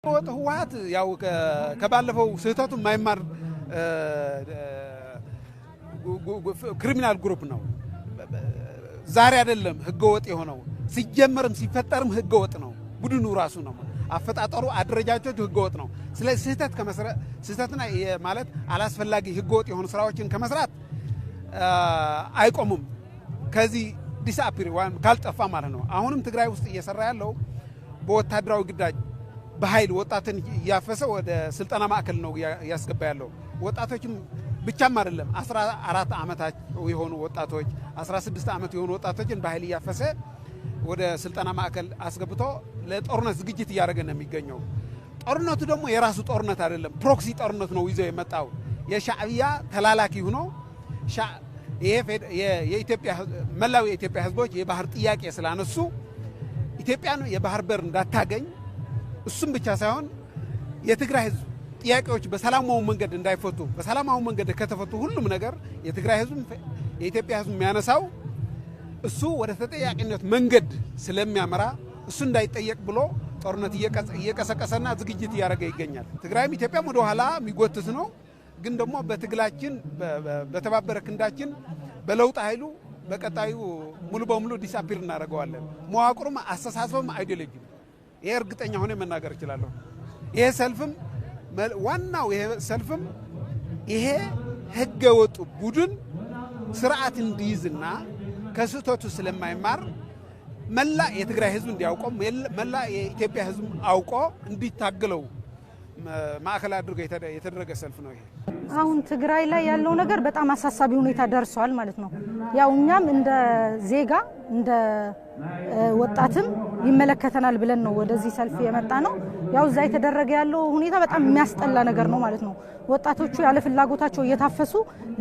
ህወሓት ያው ከባለፈው ስህተቱ የማይማር ክሪሚናል ግሩፕ ነው። ዛሬ አይደለም ህገወጥ የሆነው ሲጀመርም ሲፈጠርም ህገወጥ ነው። ቡድኑ ራሱ ነው አፈጣጠሩ አደረጃጀቱ ህገወጥ ነው። ስለዚህ ስህተትና ማለት አላስፈላጊ ህገወጥ የሆኑ ስራዎችን ከመስራት አይቆሙም። ከዚህ ዲስአፒር ወይም ካልጠፋ ማለት ነው። አሁንም ትግራይ ውስጥ እየሰራ ያለው በወታደራዊ ግዳጅ በኃይል ወጣትን ያፈሰ ወደ ስልጠና ማዕከል ነው ያስገባ ያለው። ወጣቶችም ብቻም አይደለም 14 ዓመታት የሆኑ ወጣቶች 16 ዓመት የሆኑ ወጣቶችን በኃይል ያፈሰ ወደ ስልጠና ማዕከል አስገብቶ ለጦርነት ዝግጅት እያደረገ ነው የሚገኘው። ጦርነቱ ደግሞ የራሱ ጦርነት አይደለም፣ ፕሮክሲ ጦርነት ነው ይዞ የመጣው። የሻዕቢያ ተላላኪ ሆኖ የኢትዮጵያ መላው የኢትዮጵያ ህዝቦች የባህር ጥያቄ ስላነሱ ኢትዮጵያን የባህር በር እንዳታገኝ እሱም ብቻ ሳይሆን የትግራይ ህዝብ ጥያቄዎች በሰላማዊ መንገድ እንዳይፈቱ በሰላማዊ መንገድ ከተፈቱ ሁሉም ነገር የትግራይ ህዝብ የኢትዮጵያ ህዝብ የሚያነሳው እሱ ወደ ተጠያቂነት መንገድ ስለሚያመራ እሱ እንዳይጠየቅ ብሎ ጦርነት እየቀሰቀሰና ዝግጅት እያደረገ ይገኛል። ትግራይም ኢትዮጵያም ወደ ኋላ የሚጎትት ነው። ግን ደግሞ በትግላችን በተባበረ ክንዳችን በለውጥ ኃይሉ በቀጣዩ ሙሉ በሙሉ ዲስአፒር እናደርገዋለን። መዋቅሩም አስተሳሰብም አይዲዮሎጂ ይሄ እርግጠኛ ሆነ መናገር እችላለሁ። ይሄ ሰልፍም ዋናው ይሄ ሰልፍም ይሄ ህገወጥ ቡድን ስርዓት እንዲይዝና ከስህተቱ ስለማይማር መላ የትግራይ ህዝብ እንዲያውቀው መላ የኢትዮጵያ ህዝብ አውቆ እንዲታገለው ማዕከል አድርጎ የተደረገ ሰልፍ ነው። ይሄ አሁን ትግራይ ላይ ያለው ነገር በጣም አሳሳቢ ሁኔታ ደርሷል ማለት ነው። ያው እኛም እንደ ዜጋ እንደ ወጣትም ይመለከተናል ብለን ነው ወደዚህ ሰልፍ የመጣ ነው። ያው እዛ የተደረገ ያለው ሁኔታ በጣም የሚያስጠላ ነገር ነው ማለት ነው። ወጣቶቹ ያለ ፍላጎታቸው እየታፈሱ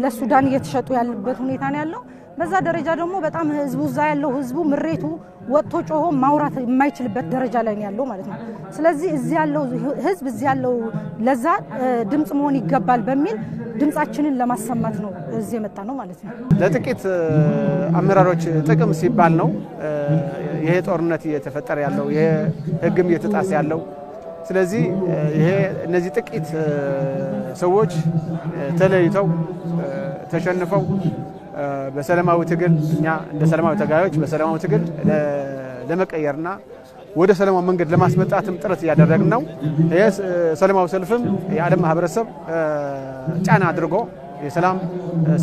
ለሱዳን እየተሸጡ ያለበት ሁኔታ ነው ያለው። በዛ ደረጃ ደግሞ በጣም ህዝቡ እዛ ያለው ህዝቡ ምሬቱ ወጥቶ ጮሆ ማውራት የማይችልበት ደረጃ ላይ ነው ያለው ማለት ነው። ስለዚህ እዚህ ያለው ህዝብ እዚህ ያለው ለዛ ድምጽ መሆን ይገባል በሚል ድምጻችንን ለማሰማት ነው እዚህ የመጣ ነው ማለት ነው። ለጥቂት አመራሮች ጥቅም ሲባል ነው ይሄ ጦርነት እየተፈጠረ ያለው፣ ይሄ ህግም እየተጣሰ ያለው። ስለዚህ ይሄ እነዚህ ጥቂት ሰዎች ተለይተው ተሸንፈው በሰላማዊ ትግል እኛ እንደ ሰላማዊ ተጋዮች በሰላማዊ ትግል ለመቀየርና ወደ ሰላማዊ መንገድ ለማስመጣትም ጥረት እያደረግን ነው። ይሄ ሰላማዊ ሰልፍም የዓለም ማህበረሰብ ጫና አድርጎ የሰላም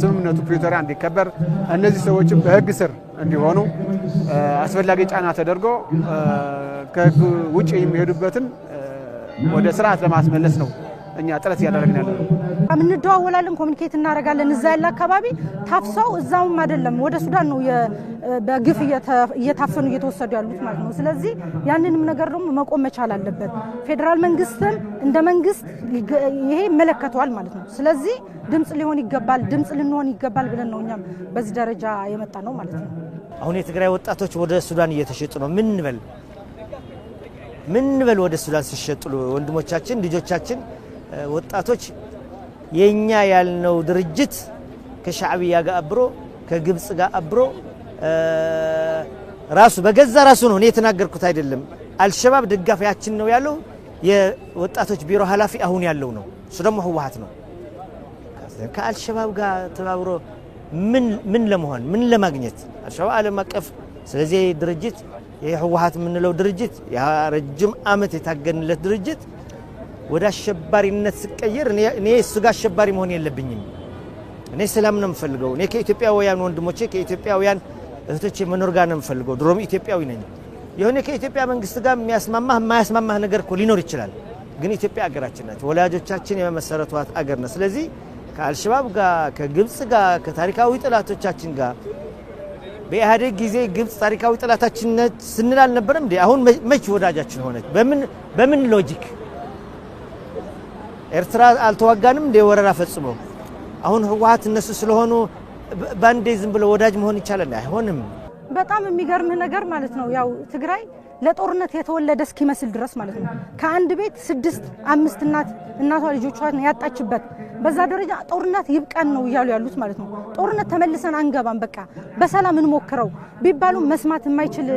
ስምምነቱ ፕሪቶሪያ እንዲከበር እነዚህ ሰዎችም በህግ ስር እንዲሆኑ አስፈላጊ ጫና ተደርጎ ከህግ ውጪ የሚሄዱበትን ወደ ስርዓት ለማስመለስ ነው እኛ ጥረት እያደረግን ያለው። እንደዋወላለን፣ ኮሙኒኬት እናደርጋለን። እዛ ያለ አካባቢ ታፍሰው እዛውም አይደለም ወደ ሱዳን ነው በግፍ እየታፈኑ እየተወሰዱ ያሉት ማለት ነው። ስለዚህ ያንንም ነገር ደግሞ መቆም መቻል አለበት። ፌደራል መንግስትም እንደ መንግስት ይሄ ይመለከተዋል ማለት ነው። ስለዚህ ድምጽ ሊሆን ይገባል፣ ድምጽ ልንሆን ይገባል ብለን ነው እኛም በዚህ ደረጃ የመጣ ነው ማለት ነው። አሁን የትግራይ ወጣቶች ወደ ሱዳን እየተሸጡ ነው። ምን በል ወደ ሱዳን ሲሸጡ ወንድሞቻችን ልጆቻችን ወጣቶች የኛ ያልነው ድርጅት ከሻዕቢያ ጋር አብሮ ከግብጽ ጋር አብሮ ራሱ በገዛ ራሱ ነው የተናገርኩት አይደለም። አልሸባብ ደጋፊያችን ነው ያለው የወጣቶች ቢሮ ኃላፊ አሁን ያለው ነው። እሱ ደግሞ ህወሓት ነው። ከአልሸባብ ጋር ተባብሮ ምን ለመሆን ምን ለማግኘት አልሸባብ ዓለም አቀፍ። ስለዚህ ድርጅት የህወሓት የምንለው ድርጅት የረጅም ዓመት የታገንለት ድርጅት ወደ አሸባሪነት ሲቀየር እኔ እሱ ጋር አሸባሪ መሆን የለብኝም። እኔ ሰላም ነው የምፈልገው። እኔ ከኢትዮጵያውያን ወንድሞቼ ከኢትዮጵያውያን እህቶቼ መኖር ጋር ነው የምፈልገው። ድሮም ኢትዮጵያዊ ነኝ። የሆነ ከኢትዮጵያ መንግስት ጋር የማያስማማህ ነገር እኮ ሊኖር ይችላል። ግን ኢትዮጵያ አገራችን ናት። ወላጆቻችን የመሰረቷት አገር ነው። ስለዚህ ከአልሸባብ ጋር ከግብጽ ጋር ከታሪካዊ ጠላቶቻችን ጋር በኢህአዴግ ጊዜ ግብጽ ታሪካዊ ጠላታችን ስንል አልነበረም እንዴ? አሁን መች ወዳጃችን ሆነች? በምን ሎጂክ? ኤርትራ አልተዋጋንም እንደ ወረራ ፈጽሞ አሁን ህወሓት እነሱ ስለሆኑ ባንዴ ዝም ብሎ ወዳጅ መሆን ይቻላል? አይሆንም። በጣም የሚገርም ነገር ማለት ነው ያው ትግራይ ለጦርነት የተወለደ እስኪመስል ድረስ ማለት ነው ከአንድ ቤት 6-5 እናቷ ልጆቿን ያጣችበት በዛ ደረጃ ጦርነት ይብቃን ነው እያሉ ያሉት ማለት ነው። ጦርነት ተመልሰን አንገባም በቃ በሰላም እንሞክረው ቢባሉ መስማት የማይችል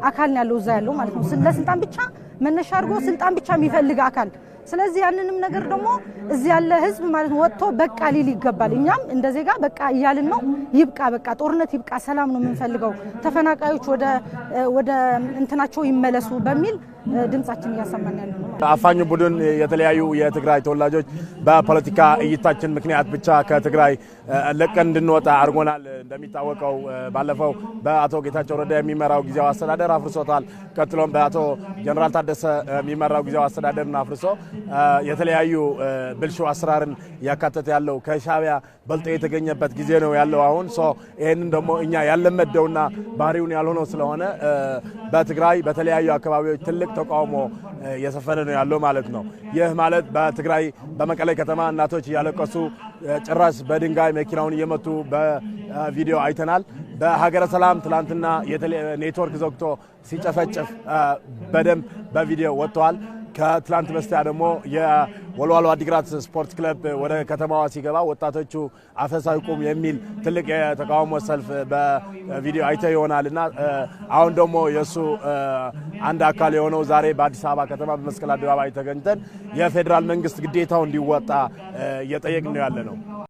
አካል ያለው እዛ ያለው ማለት ነው። ለስልጣን ብቻ መነሻ አድርጎ ስልጣን ብቻ የሚፈልግ አካል ስለዚህ ያንንም ነገር ደግሞ እዚህ ያለ ህዝብ ማለት ወጥቶ በቃ ሊል ይገባል እኛም እንደ ዜጋ በቃ ይያልን ነው ይብቃ በቃ ጦርነት ይብቃ ሰላም ነው የምንፈልገው ተፈናቃዮች ወደ እንትናቸው ይመለሱ በሚል ድምጻችን ያሰማን ያለው አፋኙ ቡድን የተለያዩ የትግራይ ተወላጆች በፖለቲካ እይታችን ምክንያት ብቻ ከትግራይ ለቀን እንድንወጣ አርጎናል እንደሚታወቀው ባለፈው በአቶ ጌታቸው ረዳ የሚመራው ጊዜያዊ አስተዳደር አፍርሶታል ቀጥሎም በአቶ ጀነራል ታደሰ የሚመራው ጊዜያዊ አስተዳደርና አፍርሶ የተለያዩ ብልሹ አሰራርን ያካተተ ያለው ከሻቢያ በልጦ የተገኘበት ጊዜ ነው ያለው አሁን ይሄንን ደግሞ እኛ ያለመደውና ባህሪውን ያልሆነው ስለሆነ በትግራይ በተለያዩ አካባቢዎች ትልቅ ተቃውሞ የሰፈነ ነው ያለው ማለት ነው ይህ ማለት በትግራይ በመቀሌ ከተማ እናቶች ያለቀሱ ጭራሽ በድንጋይ መኪናውን እየመቱ በቪዲዮ አይተናል በሀገረ ሰላም ትላንትና ኔትወርክ ዘግቶ ሲጨፈጨፍ በደንብ በቪዲዮ ወጥቷል ከትላንት በስቲያ ደግሞ የወልዋሎ አዲግራት ስፖርት ክለብ ወደ ከተማዋ ሲገባ ወጣቶቹ አፈሳው ይቆም የሚል ትልቅ የተቃውሞ ሰልፍ በቪዲዮ አይተ ይሆናልና አሁን ደግሞ የሱ አንድ አካል የሆነው ዛሬ በአዲስ አበባ ከተማ በመስቀል አደባባይ ተገኝተን የፌደራል መንግስት ግዴታው እንዲወጣ እየጠየቅን ነው ያለነው